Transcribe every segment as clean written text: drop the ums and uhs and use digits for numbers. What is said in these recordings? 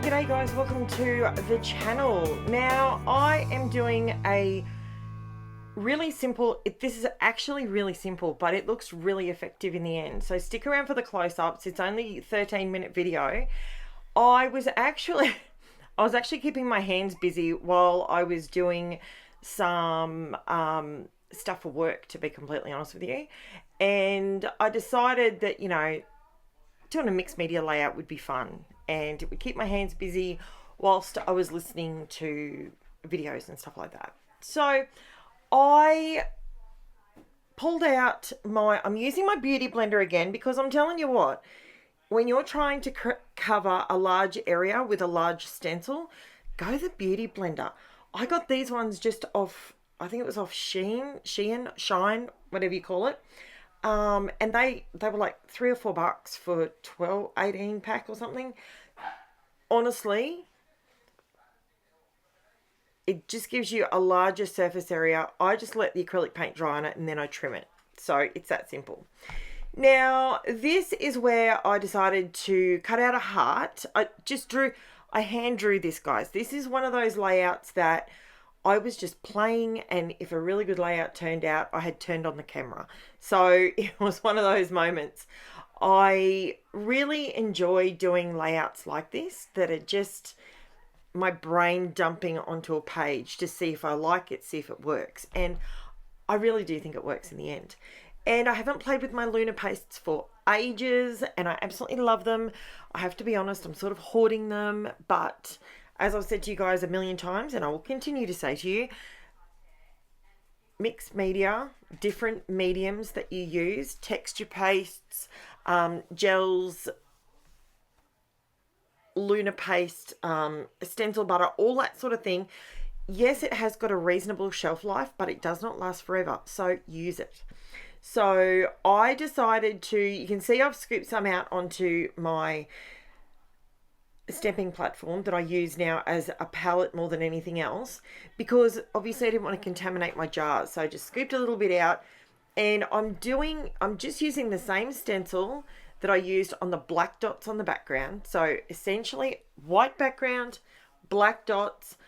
G'day guys, welcome to the channel. Now I am doing a really simple, this is actually really simple, but it looks really effective in the end. So stick around for the close-ups. It's only a 13-minute video. I was actually keeping my hands busy while I was doing some stuff for work, to be completely honest with you. And I decided that, you know, doing a mixed media layout would be fun and it would keep my hands busy whilst I was listening to videos and stuff like that. So I pulled out I'm using my Beauty Blender again, because I'm telling you what, when you're trying to cover a large area with a large stencil, go the Beauty Blender. I got these ones just off, I think it was off Shine, whatever you call it. And they were like $3 or $4 for 18 pack or something. Honestly, it just gives you a larger surface area. I just let the acrylic paint dry on it and then I trim it. So it's that simple. Now, this is where I decided to cut out a heart. I hand drew this, guys. This is one of those layouts that I was just playing, and if a really good layout turned out, I had turned on the camera. So it was one of those moments. I really enjoy doing layouts like this that are just my brain dumping onto a page to see if I like it, see if it works. And I really do think it works in the end. And I haven't played with my Luna pastes for ages, and I absolutely love them. I have to be honest, I'm sort of hoarding them, but as I've said to you guys a million times, and I will continue to say to you, mixed media, different mediums that you use, texture pastes, gels, Luna paste, stencil butter, all that sort of thing. Yes, it has got a reasonable shelf life, but it does not last forever, so use it. So I decided to, you can see I've scooped some out onto my stamping platform that I use now as a palette more than anything else, because obviously I didn't want to contaminate my jars. So I just scooped a little bit out, and I'm just using the same stencil that I used on the black dots on the background. So essentially white background, black dots.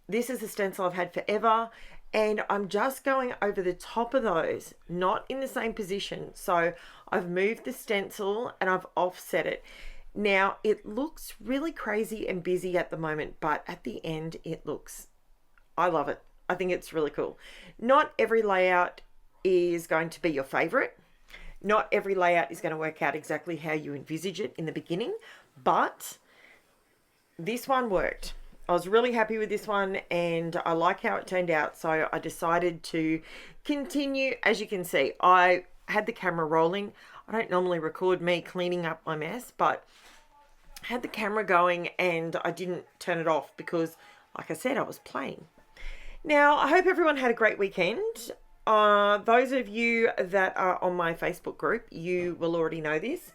This is a stencil I've had forever, and I'm just going over the top of those, not in the same position. So I've moved the stencil and I've offset it. Now, it looks really crazy and busy at the moment, but at the end, I love it. I think it's really cool. Not every layout is going to be your favorite. Not every layout is going to work out exactly how you envisage it in the beginning, but this one worked. I was really happy with this one, and I like how it turned out, so I decided to continue. As you can see, I had the camera rolling. I don't normally record me cleaning up my mess, but I had the camera going and I didn't turn it off because, like I said, I was playing. Now, I hope everyone had a great weekend. Those of you that are on my Facebook group, you will already know this,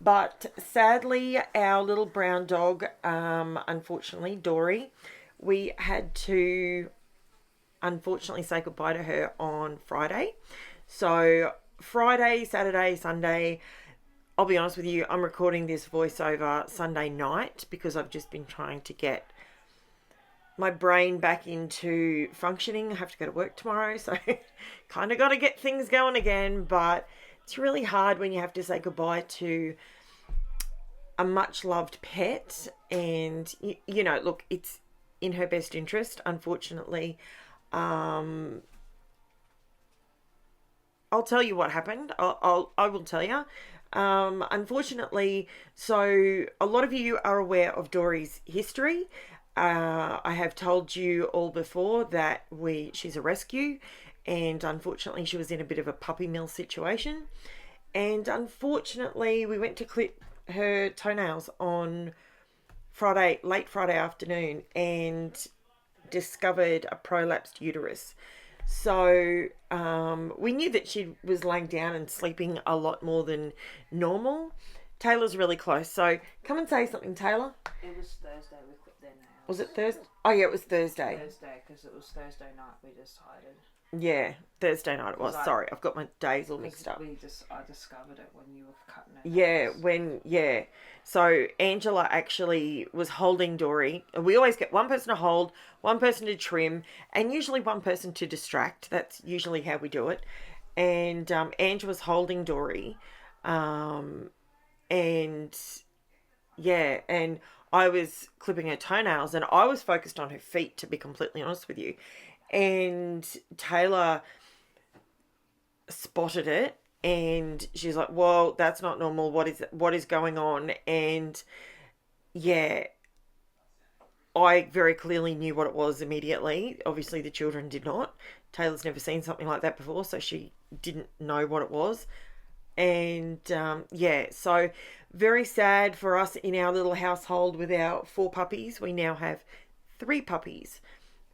but sadly, our little brown dog, unfortunately, Dory, we had to unfortunately say goodbye to her on Friday. So Friday, Saturday, Sunday, I'll be honest with you, I'm recording this voiceover Sunday night because I've just been trying to get my brain back into functioning. I have to go to work tomorrow, so kind of got to get things going again, but it's really hard when you have to say goodbye to a much loved pet. And you know, look, it's in her best interest. Unfortunately, I'll tell you what happened. I will tell you. Unfortunately, so a lot of you are aware of Dory's history. I have told you all before that she's a rescue, and unfortunately she was in a bit of a puppy mill situation. And unfortunately, we went to clip her toenails on late Friday afternoon, and discovered a prolapsed uterus. So we knew that she was laying down and sleeping a lot more than normal. Taylor's really close, so come and say something, Taylor. It was Thursday we clipped their nails. Was it Thursday? Oh yeah, it was Thursday. Thursday, because it was Thursday night we decided. Yeah, Thursday night it was. Sorry, I've got my days all mixed up. I discovered it when you were cutting it. Yeah, So Angela actually was holding Dory. We always get one person to hold, one person to trim, and usually one person to distract. That's usually how we do it. And Angela was holding Dory. And yeah, and I was clipping her toenails and I was focused on her feet, to be completely honest with you. And Taylor spotted it and she's like, "Whoa, that's not normal. What is going on?" And yeah, I very clearly knew what it was immediately. Obviously the children did not. Taylor's never seen something like that before, so she didn't know what it was. And yeah, so very sad for us in our little household with our 4 puppies. We now have 3 puppies,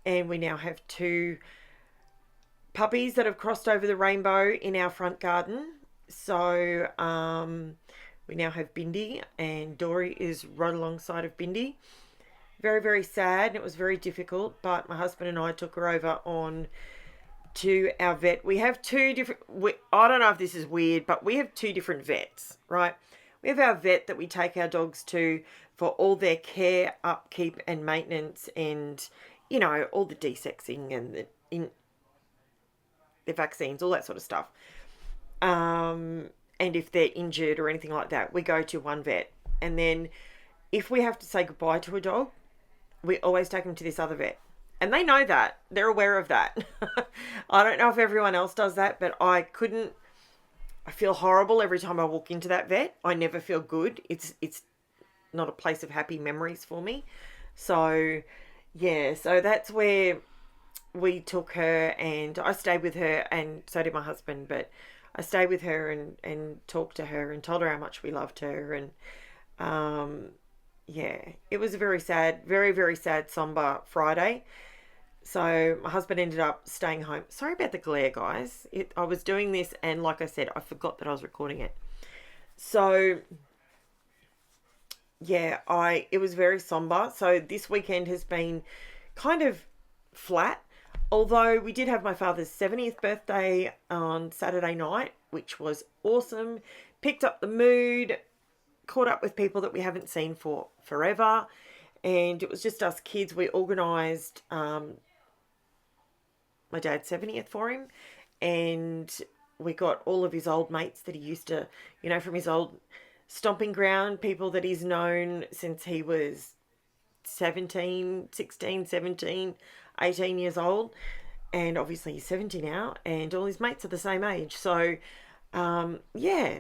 and we now have 2 puppies that have crossed over the rainbow in our front garden. So we now have Bindi, and Dory is right alongside of Bindi. Very, very sad, and it was very difficult, but my husband and I took her over on to our vet. We have 2 different, I don't know if this is weird, but we have 2 different vets, right? We have our vet that we take our dogs to for all their care, upkeep and maintenance, and all the desexing and the vaccines, all that sort of stuff. And if they're injured or anything like that, we go to one vet. And then if we have to say goodbye to a dog, we always take them to this other vet. And they know that. They're aware of that. I don't know if everyone else does that, but I feel horrible every time I walk into that vet. I never feel good. It's not a place of happy memories for me. So, yeah, so that's where we took her, and I stayed with her, and so did my husband, but I stayed with her and talked to her and told her how much we loved her. And yeah, it was a very sad, very, very sad, somber Friday. So my husband ended up staying home. Sorry about the glare, guys. I was doing this, and like I said, I forgot that I was recording it. So yeah, it was very somber. So this weekend has been kind of flat. Although we did have my father's 70th birthday on Saturday night, which was awesome. Picked up the mood, caught up with people that we haven't seen for forever. And it was just us kids. We organised my dad's 70th for him. And we got all of his old mates that he used to, from his old stomping ground, people that he's known since he was 16, 17, 18 years old. And obviously he's 70 now, and all his mates are the same age. So, yeah,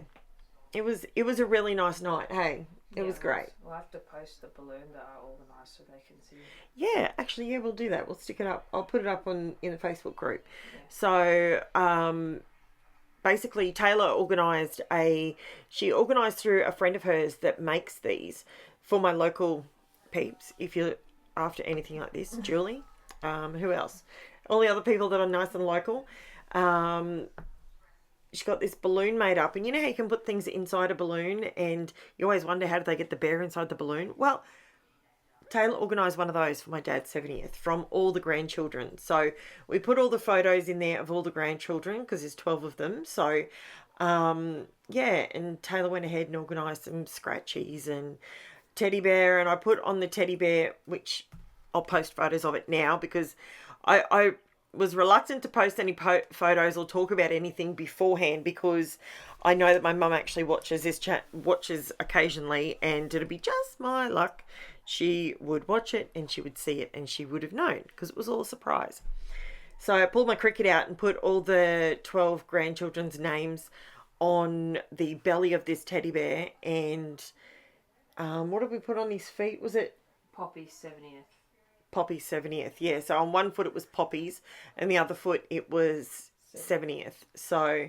it was a really nice night. Hey, it was great. We'll have to post the balloon that I organised so they can see. Yeah, actually, yeah, we'll do that. We'll stick it up. I'll put it up in the Facebook group. Yeah. So, basically, Taylor organised she organised through a friend of hers that makes these for my local peeps. If you're after anything like this, Julie, who else? All the other people that are nice and local. She got this balloon made up, and you know how you can put things inside a balloon, and you always wonder how do they get the bear inside the balloon? Well, Taylor organised one of those for my dad's 70th from all the grandchildren. So we put all the photos in there of all the grandchildren because there's 12 of them. So, yeah, and Taylor went ahead and organised some scratchies and teddy bear, and I put on the teddy bear, which I'll post photos of it now because I was reluctant to post any photos or talk about anything beforehand because I know that my mum actually watches watches occasionally, and it'd be just my luck. She would watch it and she would see it and she would have known because it was all a surprise. So I pulled my Cricut out and put all the 12 grandchildren's names on the belly of this teddy bear. And what did we put on his feet? Was it Poppy's 70th? Poppy's 70th, yeah. So on one foot it was Poppy's and the other foot it was 70th. So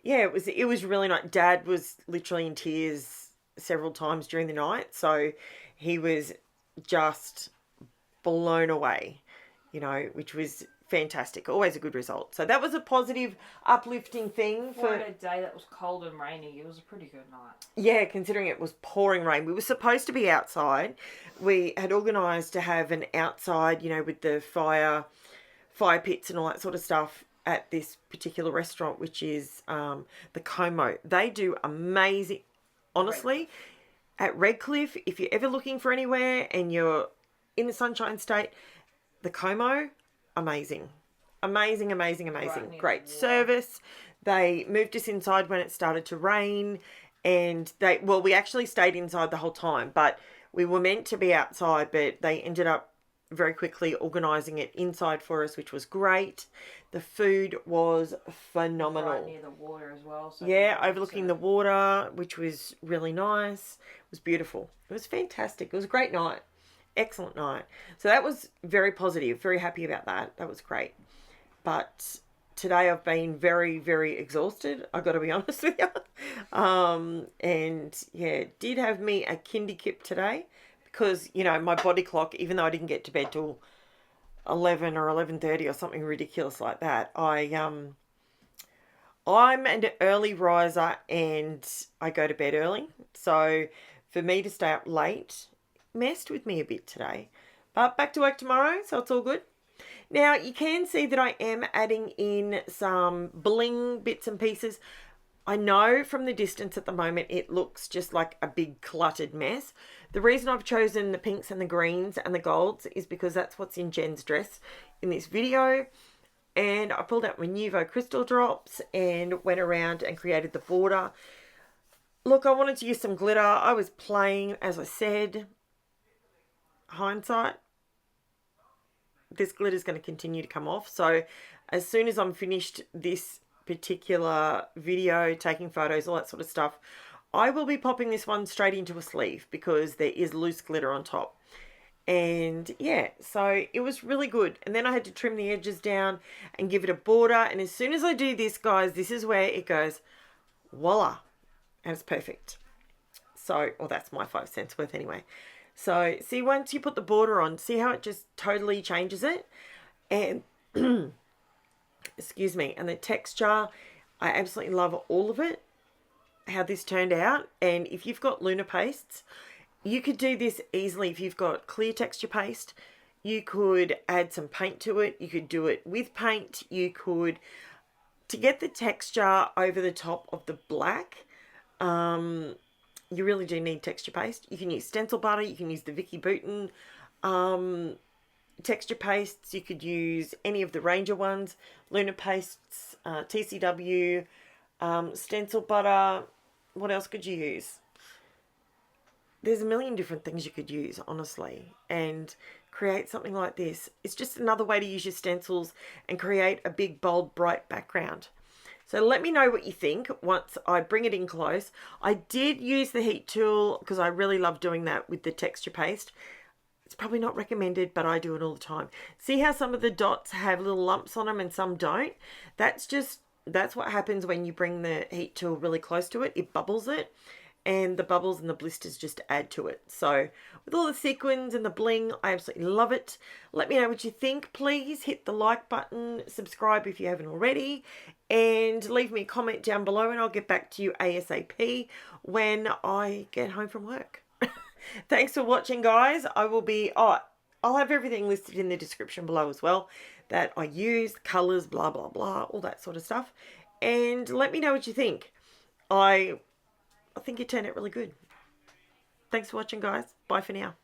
yeah, it was really nice. Dad was literally in tears several times during the night. So he was just blown away, which was fantastic. Always a good result. So that was a positive, uplifting thing. For a day that was cold and rainy, it was a pretty good night. Yeah, considering it was pouring rain. We were supposed to be outside. We had organised to have an outside, with the fire pits and all that sort of stuff at this particular restaurant, which is the Como. They do amazing. Honestly, at Redcliffe, if you're ever looking for anywhere and you're in the Sunshine State, the Como, amazing. Amazing, amazing, amazing. near Great the water. service. They moved us inside when it started to rain, and we actually stayed inside the whole time, but we were meant to be outside, but they ended up very quickly organising it inside for us, which was great. The food was phenomenal. Right near the water as well. So Yeah, overlooking the water, which was really nice. It was beautiful. It was fantastic. It was a great night. Excellent night. So that was very positive. Very happy about that. That was great. But today I've been very, very exhausted. I got to be honest with you. And yeah, did have me a kindy kip today because, you know, my body clock, even though I didn't get to bed till 11 or 11:30 or something ridiculous like that, I'm an early riser and I go to bed early. So for me to stay up late messed with me a bit today. But back to work tomorrow, so it's all good. Now, you can see that I am adding in some bling bits and pieces. I know from the distance at the moment it looks just like a big cluttered mess. The reason I've chosen the pinks and the greens and the golds is because that's what's in Jen's dress in this video. And I pulled out my Nuvo crystal drops and went around and created the border. Look, I wanted to use some glitter. I was playing, as I said. Hindsight, this glitter is going to continue to come off. So as soon as I'm finished this particular video, taking photos, all that sort of stuff, I will be popping this one straight into a sleeve because there is loose glitter on top. And yeah, so it was really good. And then I had to trim the edges down and give it a border. And as soon as I do this, guys, this is where it goes, voila. And it's perfect. So, well, that's my 5 cents worth anyway. So see, once you put the border on, see how it just totally changes it? And, excuse me, and the texture, I absolutely love all of it, how this turned out. And if you've got Luna pastes, you could do this easily. If you've got clear texture paste, you could add some paint to it. You could do it with paint. You could, to get the texture over the top of the black, you really do need texture paste. You can use stencil butter. You can use the Vicky Bouton texture pastes. You could use any of the Ranger ones, Luna pastes, TCW, stencil butter. What else could you use? There's a million different things you could use, honestly, and create something like this. It's just another way to use your stencils and create a big, bold, bright background. So let me know what you think once I bring it in close. I did use the heat tool because I really love doing that with the texture paste. It's probably not recommended, but I do it all the time. See how some of the dots have little lumps on them and some don't? That's what happens when you bring the heat tool really close to it. It bubbles it, and the bubbles and the blisters just add to it. So with all the sequins and the bling, I absolutely love it. Let me know what you think. Please hit the like button, subscribe if you haven't already, and leave me a comment down below and I'll get back to you ASAP when I get home from work. Thanks for watching, guys. I'll have everything listed in the description below as well that I use, colours, blah, blah, blah, all that sort of stuff. And let me know what you think. I think it turned out really good. Thanks for watching, guys. Bye for now.